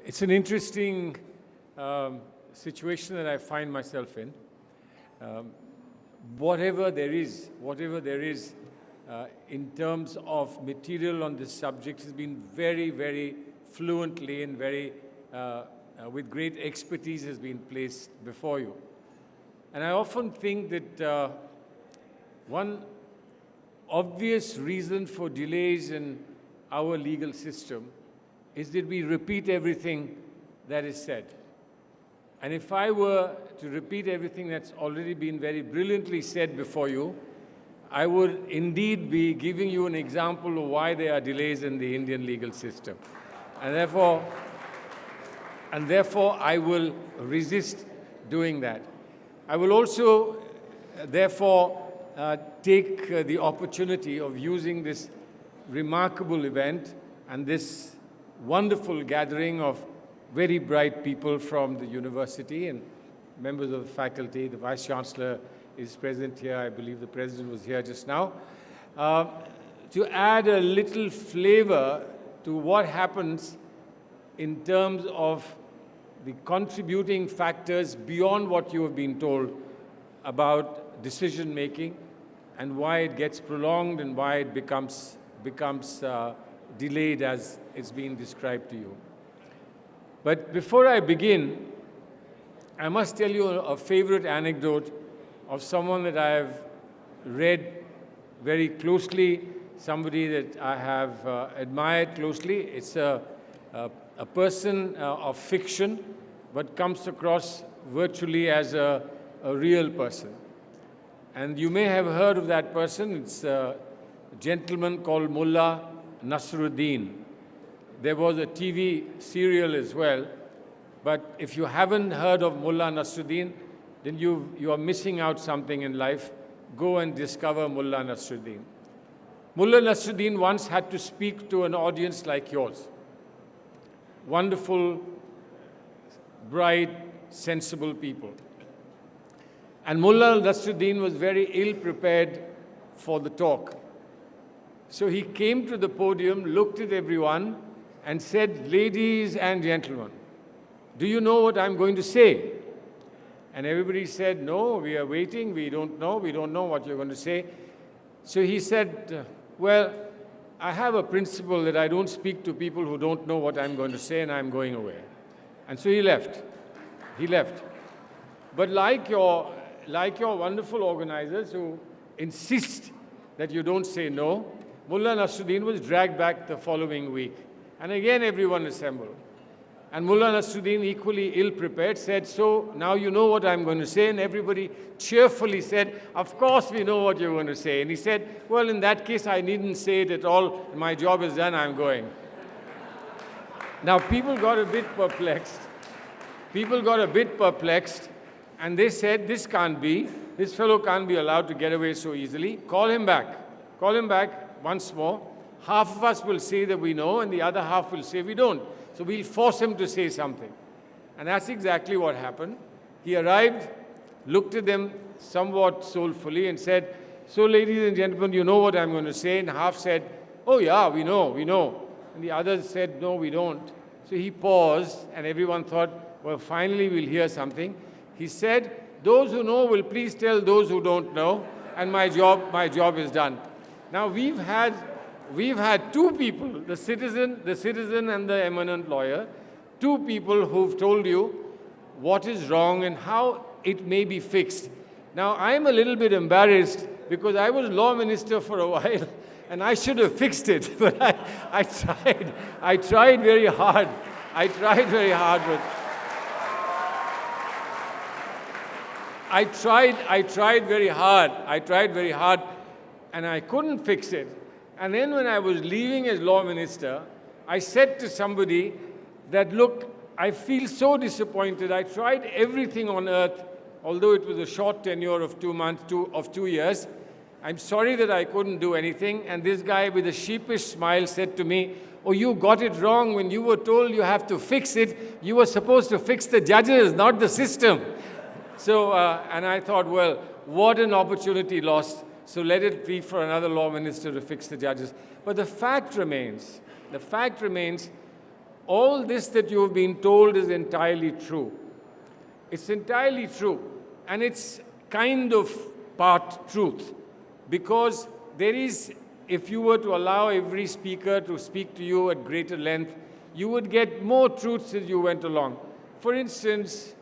It's an interesting situation that I find myself in. Whatever there is in terms of material on this subject has been very, very fluently and very, with great expertise has been placed before you. And I often think that one obvious reason for delays in our legal system is that we repeat everything that is said. And if I were to repeat everything that's already been very brilliantly said before you, I would indeed be giving you an example of why there are delays in the Indian legal system. And therefore, I will resist doing that. I will also, therefore, take the opportunity of using this remarkable event and this wonderful gathering of very bright people from the university and members of the faculty. The Vice-Chancellor is present here. I believe the President was here just now. To add a little flavor to what happens in terms of the contributing factors beyond what you have been told about decision-making and why it gets prolonged and why it becomes delayed as it's been described to you. But before I begin, I must tell you a favorite anecdote of someone that I have read very closely, somebody that I have admired closely. It's a person of fiction, but comes across virtually as a real person. And you may have heard of that person. It's a gentleman called Mullah Nasruddin. There was a TV serial as well. But if you haven't heard of Mullah Nasruddin, then you are missing out something in life. Go and discover Mullah Nasruddin. Mullah Nasruddin once had to speak to an audience like yours. Wonderful, bright, sensible people. And Mullah Nasruddin was very ill-prepared for the talk. So he came to the podium, looked at everyone, and said, "Ladies and gentlemen, do you know what I'm going to say?" And everybody said, "No, we are waiting, we don't know what you're going to say." So he said, "Well, I have a principle that I don't speak to people who don't know what I'm going to say, and I'm going away." And so he left. But like your wonderful organizers who insist that you don't say no, Mullah Nasruddin was dragged back the following week. And again, everyone assembled. And Mullah Nasruddin, equally ill-prepared, said, "So now you know what I'm going to say." And everybody cheerfully said, "Of course we know what you're going to say." And he said, "Well, in that case, I needn't say it at all. My job is done, I'm going." Now, people got a bit perplexed. And they said, "This can't be. This fellow can't be allowed to get away so easily. Call him back. Call him back once more. Half of us will say that we know, and the other half will say we don't. So we'll force him to say something." And that's exactly what happened. He arrived, looked at them somewhat soulfully and said, "So, ladies and gentlemen, you know what I'm going to say?" And half said, "Oh yeah, we know. And the others said, "No, we don't." So he paused, and everyone thought, well, finally we'll hear something. He said, "Those who know will please tell those who don't know, and my job is done." Now we've had two people, the citizen and the eminent lawyer, two people who've told you what is wrong and how it may be fixed. Now I'm a little bit embarrassed because I was law minister for a while and I should have fixed it, but I tried very hard. I tried very hard, and I couldn't fix it. And then when I was leaving as law minister, I said to somebody that, "Look, I feel so disappointed. I tried everything on earth, although it was a short tenure of 2 years. I'm sorry that I couldn't do anything." And this guy with a sheepish smile said to me, "Oh, you got it wrong. When you were told you have to fix it, you were supposed to fix the judges, not the system." So, and I thought, well, what an opportunity lost. So let it be for another law minister to fix the judges. But the fact remains, all this that you have been told is entirely true. It's entirely true. And it's kind of part truth. Because there is, if you were to allow every speaker to speak to you at greater length, you would get more truths as you went along. For instance,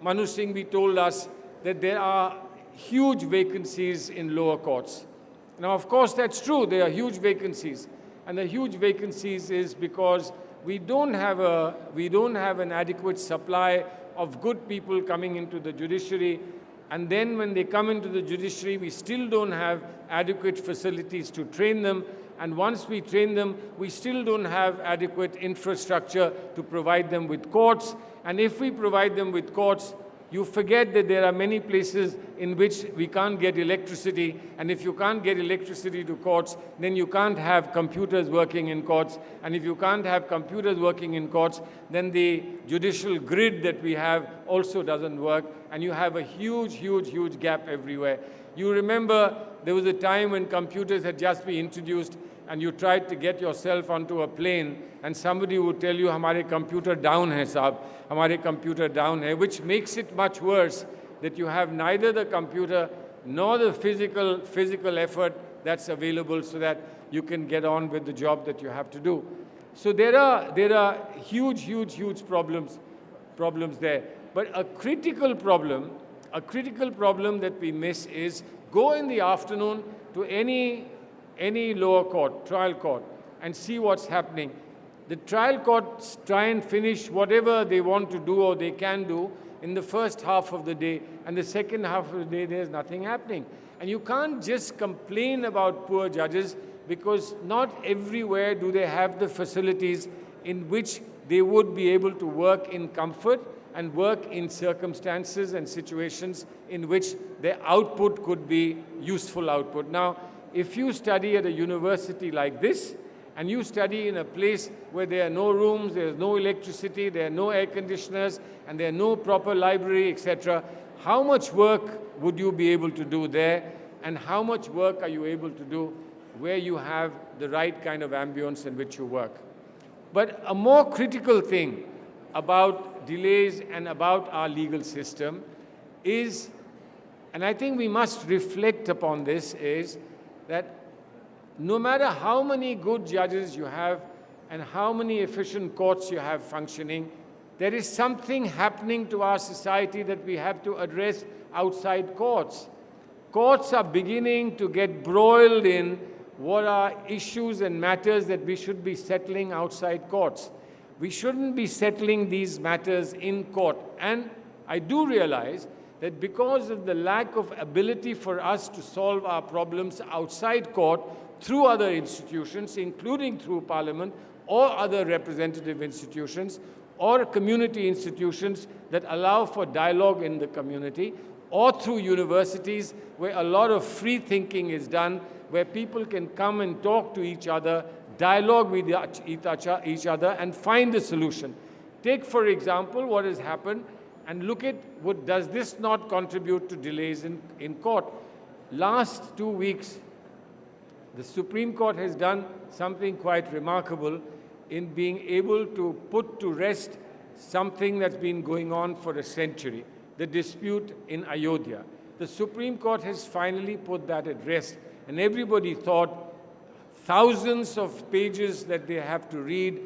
Manu Singhvi told us that there are huge vacancies in lower courts. Now, of course, that's true. There are huge vacancies. And the huge vacancies is because we don't have an adequate supply of good people coming into the judiciary. And then when they come into the judiciary, we still don't have adequate facilities to train them. And once we train them, we still don't have adequate infrastructure to provide them with courts. And if we provide them with courts, you forget that there are many places in which we can't get electricity. And if you can't get electricity to courts, then you can't have computers working in courts. And if you can't have computers working in courts, then the judicial grid that we have also doesn't work. And you have a huge, huge, huge gap everywhere. You remember there was a time when computers had just been introduced and you tried to get yourself onto a plane and somebody would tell you, "Hamare computer down hai, sahab, hamare computer down hai," which makes it much worse that you have neither the computer nor the physical effort that's available so that you can get on with the job that you have to do. So there are huge, huge, huge problems there. But a critical problem that we miss is go in the afternoon to any lower court, trial court, and see what's happening. The trial courts try and finish whatever they want to do or they can do in the first half of the day, and the second half of the day there's nothing happening. And you can't just complain about poor judges because not everywhere do they have the facilities in which they would be able to work in comfort and work in circumstances and situations in which their output could be useful output. Now, if you study at a university like this, and you study in a place where there are no rooms, there is no electricity, there are no air conditioners, and there are no proper library, etc., how much work would you be able to do there, and how much work are you able to do where you have the right kind of ambience in which you work? But a more critical thing about delays and about our legal system is, and I think we must reflect upon this, is that no matter how many good judges you have and how many efficient courts you have functioning, there is something happening to our society that we have to address outside courts. Courts are beginning to get broiled in what are issues and matters that we should be settling outside courts. We shouldn't be settling these matters in court. And I do realize that because of the lack of ability for us to solve our problems outside court through other institutions, including through Parliament or other representative institutions or community institutions that allow for dialogue in the community, or through universities where a lot of free thinking is done, where people can come and talk to each other, dialogue with each other and find a solution. Take, for example, what has happened and look at what does this not contribute to delays in court. Last 2 weeks, the Supreme Court has done something quite remarkable in being able to put to rest something that's been going on for a century, the dispute in Ayodhya. The Supreme Court has finally put that at rest, and everybody thought thousands of pages that they have to read,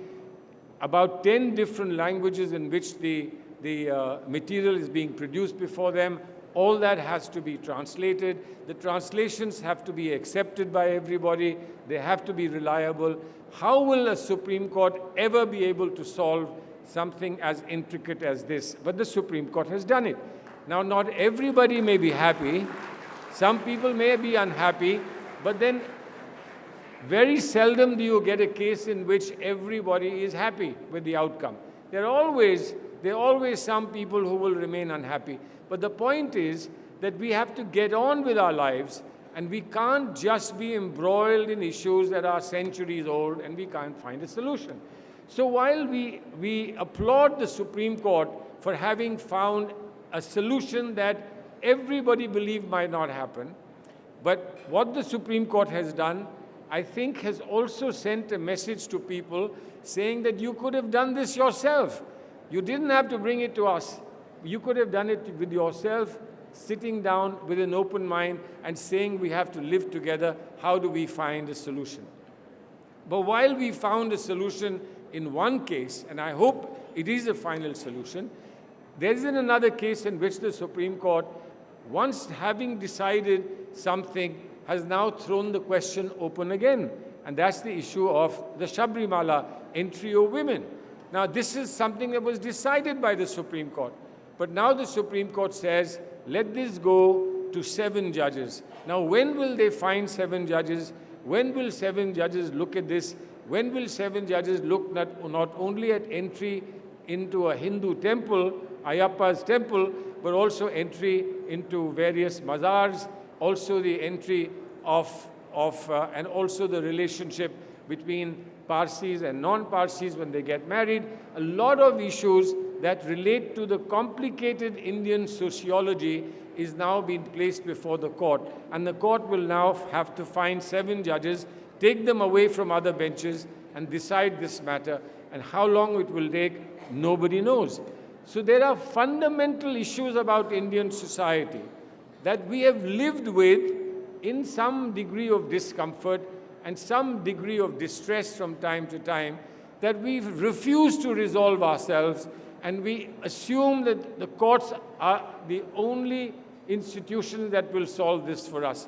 about 10 different languages in which the material is being produced before them. All that has to be translated. The translations have to be accepted by everybody. They have to be reliable. How will a Supreme Court ever be able to solve something as intricate as this? But the Supreme Court has done it. Now, not everybody may be happy. Some people may be unhappy. But then very seldom do you get a case in which everybody is happy with the outcome. There are always some people who will remain unhappy. But the point is that we have to get on with our lives, and we can't just be embroiled in issues that are centuries old and we can't find a solution. So while we applaud the Supreme Court for having found a solution that everybody believed might not happen, but what the Supreme Court has done, I think has also sent a message to people saying that you could have done this yourself. You didn't have to bring it to us. You could have done it with yourself, sitting down with an open mind and saying we have to live together. How do we find a solution? But while we found a solution in one case, and I hope it is a final solution, there is another case in which the Supreme Court, once having decided something, has now thrown the question open again. And that's the issue of the Sabrimala entry of women. Now, this is something that was decided by the Supreme Court. But now the Supreme Court says, let this go to 7 judges. Now, when will they find 7 judges? When will 7 judges look at this? When will 7 judges look not only at entry into a Hindu temple, Ayyappa's temple, but also entry into various mazars, also the entry and also the relationship between Parsis and non-Parsis when they get married, a lot of issues that relate to the complicated Indian sociology is now being placed before the court. And the court will now have to find 7 judges, take them away from other benches and decide this matter. And how long it will take, nobody knows. So there are fundamental issues about Indian society that we have lived with in some degree of discomfort and some degree of distress from time to time, that we've refused to resolve ourselves, and we assume that the courts are the only institution that will solve this for us.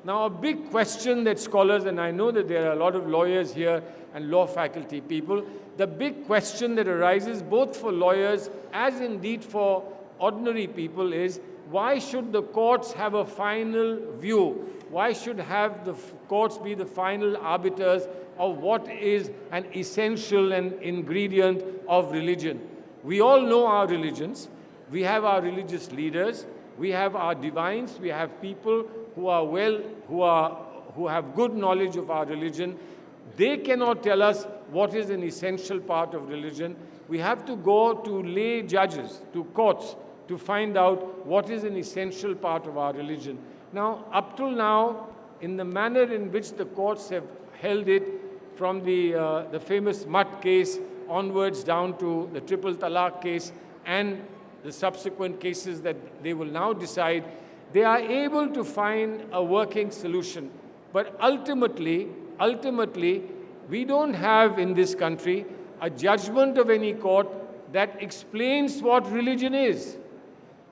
Now, a big question that scholars, and I know that there are a lot of lawyers here and law faculty people, the big question that arises both for lawyers as indeed for ordinary people is, why should the courts have a final view? Why should have the courts be the final arbiters of what is an essential and ingredient of religion? We all know our religions. We have our religious leaders. We have our divines. We have people who have good knowledge of our religion. They cannot tell us what is an essential part of religion. We have to go to lay judges, to courts, to find out what is an essential part of our religion. Now, up till now, in the manner in which the courts have held it, from the famous Mutt case onwards down to the Triple Talaq case and the subsequent cases that they will now decide, they are able to find a working solution. But ultimately, we don't have in this country a judgment of any court that explains what religion is.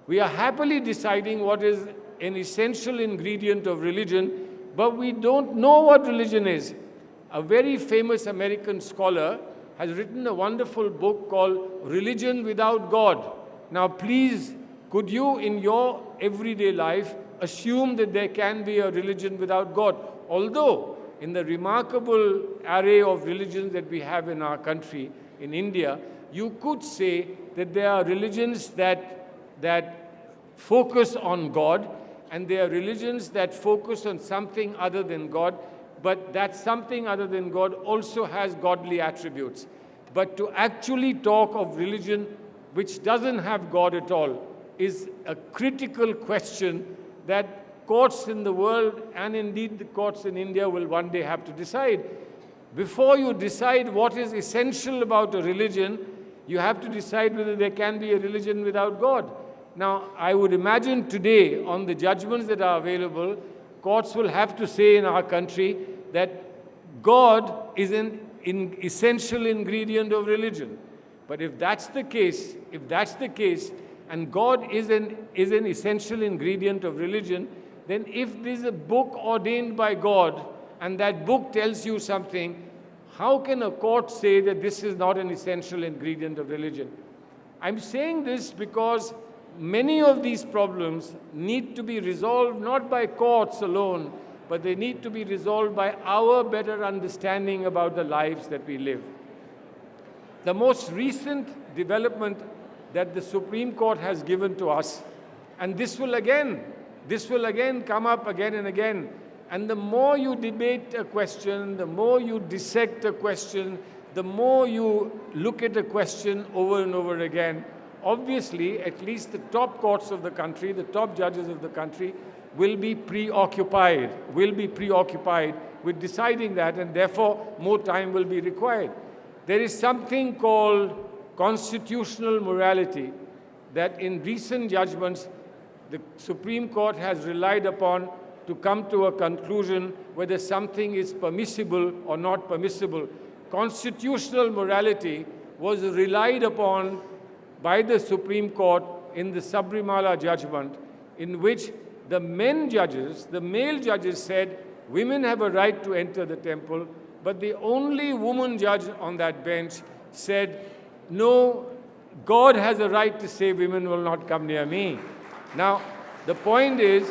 We are happily deciding what is an essential ingredient of religion, but we don't know what religion is. A very famous American scholar has written a wonderful book called Religion Without God. Now, please, could you in your everyday life assume that there can be a religion without God? Although, in the remarkable array of religions that we have in our country, in India, you could say that there are religions that focus on God, and there are religions that focus on something other than God, but that something other than God also has godly attributes. But to actually talk of religion which doesn't have God at all is a critical question that courts in the world, and indeed the courts in India, will one day have to decide. Before you decide what is essential about a religion, you have to decide whether there can be a religion without God. Now, I would imagine today, on the judgments that are available, courts will have to say in our country that God is an essential ingredient of religion. But if that's the case, and God is an essential ingredient of religion, then if there's a book ordained by God, and that book tells you something, how can a court say that this is not an essential ingredient of religion? I'm saying this because many of these problems need to be resolved not by courts alone, but they need to be resolved by our better understanding about the lives that we live. The most recent development that the Supreme Court has given to us, and this will again come up again and again, and the more you debate a question, the more you dissect a question, the more you look at a question over and over again, obviously, at least the top courts of the country, the top judges of the country, will be preoccupied with deciding that, and therefore more time will be required. There is something called constitutional morality that in recent judgments the Supreme Court has relied upon to come to a conclusion whether something is permissible or not permissible. Constitutional morality was relied upon by the Supreme Court in the Sabrimala judgment, in which the male judges said women have a right to enter the temple, but the only woman judge on that bench said, no, God has a right to say women will not come near me. Now, the point is,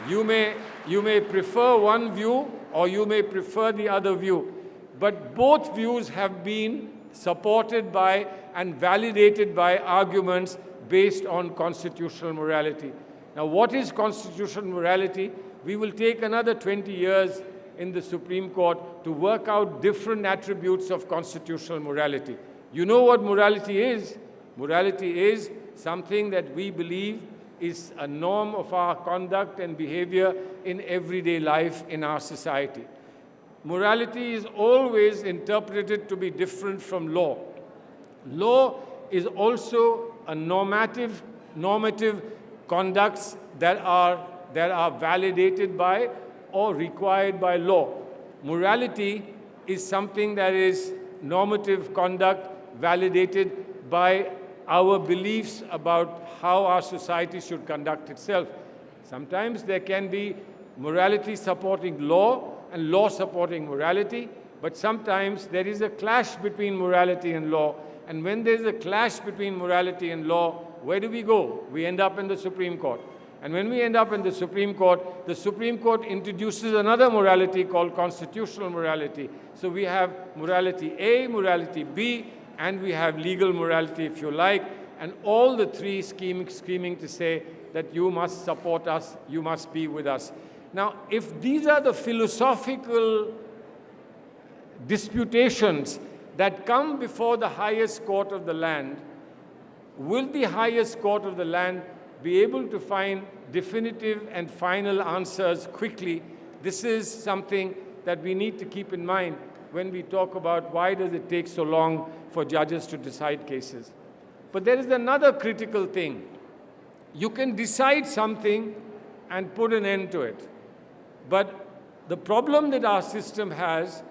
you may prefer one view or you may prefer the other view, but both views have been supported by and validated by arguments based on constitutional morality. Now, what is constitutional morality? We will take another 20 years in the Supreme Court to work out different attributes of constitutional morality. You know what morality is? Morality is something that we believe is a norm of our conduct and behavior in everyday life in our society. Morality is always interpreted to be different from law. Law is also a normative conducts that are validated by or required by law. Morality is something that is normative conduct validated by our beliefs about how our society should conduct itself. Sometimes there can be morality supporting law and law supporting morality, but sometimes there is a clash between morality and law. And when there's a clash between morality and law, where do we go? We end up in the Supreme Court. And when we end up in the Supreme Court introduces another morality called constitutional morality. So we have morality A, morality B, and we have legal morality, if you like, and all the three screaming to say that you must support us, you must be with us. Now, if these are the philosophical disputations that come before the highest court of the land, will the highest court of the land be able to find definitive and final answers quickly? This is something that we need to keep in mind when we talk about why does it take so long for judges to decide cases. But there is another critical thing. You can decide something and put an end to it. But the problem that our system has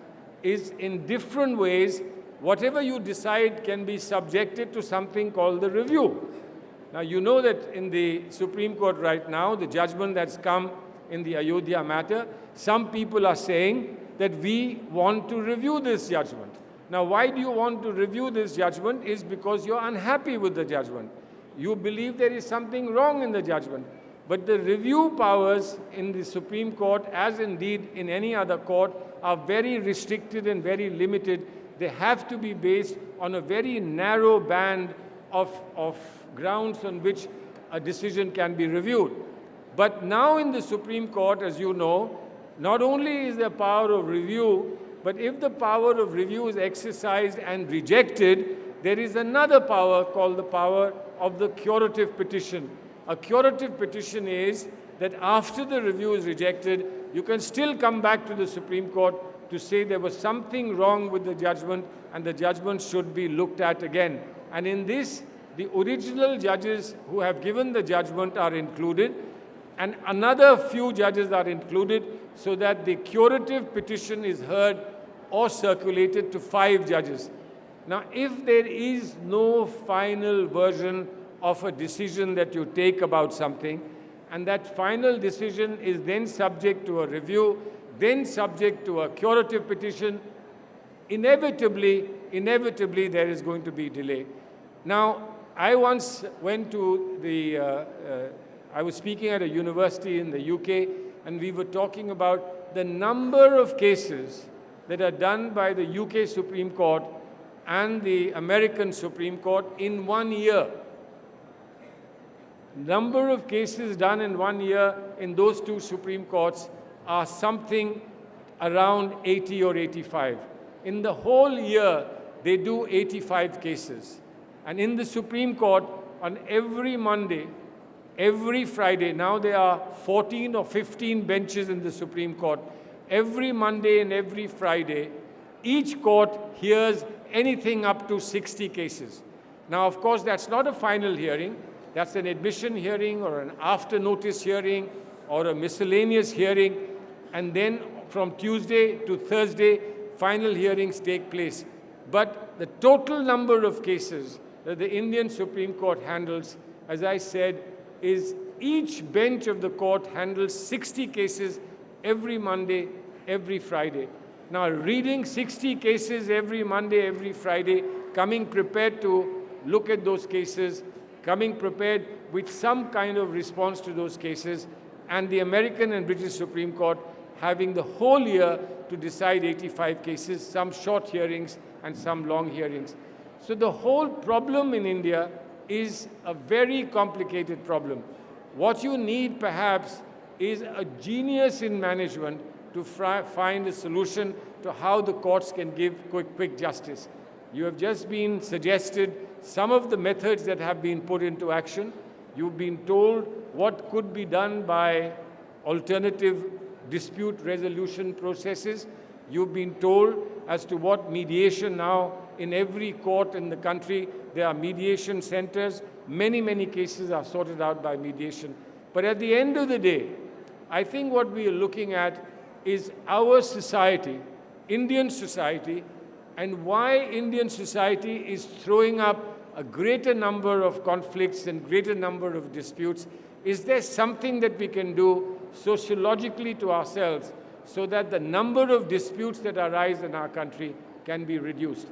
is in different ways, whatever you decide can be subjected to something called the review. Now, you know that in the Supreme Court right now, the judgment that's come in the Ayodhya matter, some people are saying that we want to review this judgment. Now, why do you want to review this judgment? Is because you're unhappy with the judgment. You believe there is something wrong in the judgment. But the review powers in the Supreme Court, as indeed in any other court, are very restricted and very limited. They have to be based on a very narrow band of grounds on which a decision can be reviewed. But now in the Supreme Court, as you know, not only is there power of review, but if the power of review is exercised and rejected, there is another power called the power of the curative petition. A curative petition is that after the review is rejected, you can still come back to the Supreme Court to say there was something wrong with the judgment and the judgment should be looked at again. And in this, the original judges who have given the judgment are included, and another few judges are included, so that the curative petition is heard or circulated to 5 judges. Now, if there is no final version of a decision that you take about something, and that final decision is then subject to a review, then subject to a curative petition, inevitably there is going to be delay. Now, I once went to I was speaking at a university in the UK, and we were talking about the number of cases that are done by the UK Supreme Court and the American Supreme Court in 1 year. Number of cases done in 1 year in those two Supreme Courts are something around 80 or 85. In the whole year, they do 85 cases. And in the Supreme Court, on every Monday, every Friday, now there are 14 or 15 benches in the Supreme Court. every Monday and every Friday, each court hears anything up to 60 cases. Now, of course, that's not a final hearing. That's an admission hearing or an after notice hearing or a miscellaneous hearing. And then from Tuesday to Thursday, final hearings take place. But the total number of cases that the Indian Supreme Court handles, as I said, is each bench of the court handles 60 cases every Monday, every Friday. Now, reading 60 cases every Monday, every Friday, coming prepared to look at those cases, coming prepared with some kind of response to those cases, and the American and British Supreme Court having the whole year to decide 85 cases, some short hearings and some long hearings. So the whole problem in India is a very complicated problem. What you need, perhaps, is a genius in management to find a solution to how the courts can give quick justice. You have just been suggested some of the methods that have been put into action. You've been told what could be done by alternative dispute resolution processes. You've been told as to what mediation now in every court in the country. There are mediation centers. Many cases are sorted out by mediation. But at the end of the day, I think what we are looking at is our society, Indian society, and why Indian society is throwing up a greater number of conflicts and greater number of disputes. Is there something that we can do sociologically to ourselves so that the number of disputes that arise in our country can be reduced?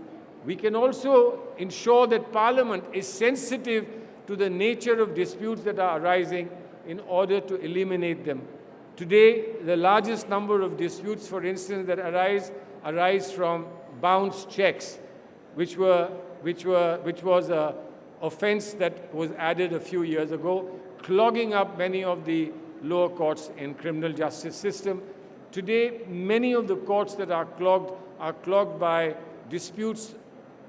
We can also ensure that Parliament is sensitive to the nature of disputes that are arising in order to eliminate them. Today, the largest number of disputes, for instance, that arise from bounced checks, which was an offense that was added a few years ago, clogging up many of the lower courts in criminal justice system. Today, many of the courts that are clogged by disputes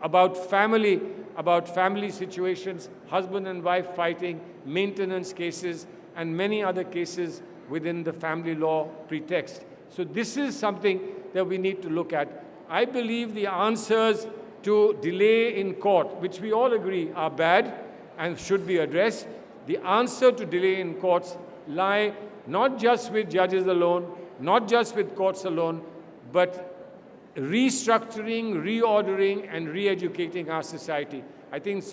about family situations, husband and wife fighting, maintenance cases, and many other cases within the family law pretext. So this is something that we need to look at. I believe the answers to delay in court, which we all agree are bad and should be addressed, the answer to delay in courts lie not just with judges alone, not just with courts alone, but restructuring, reordering, and re-educating our society. I think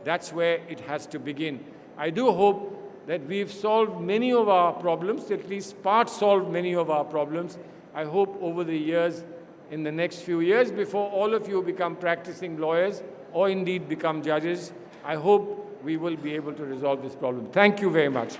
that's where it has to begin. I do hope that we've solved many of our problems, at least part solved many of our problems. I hope over the years, in the next few years, before all of you become practicing lawyers or indeed become judges, I hope we will be able to resolve this problem. Thank you very much.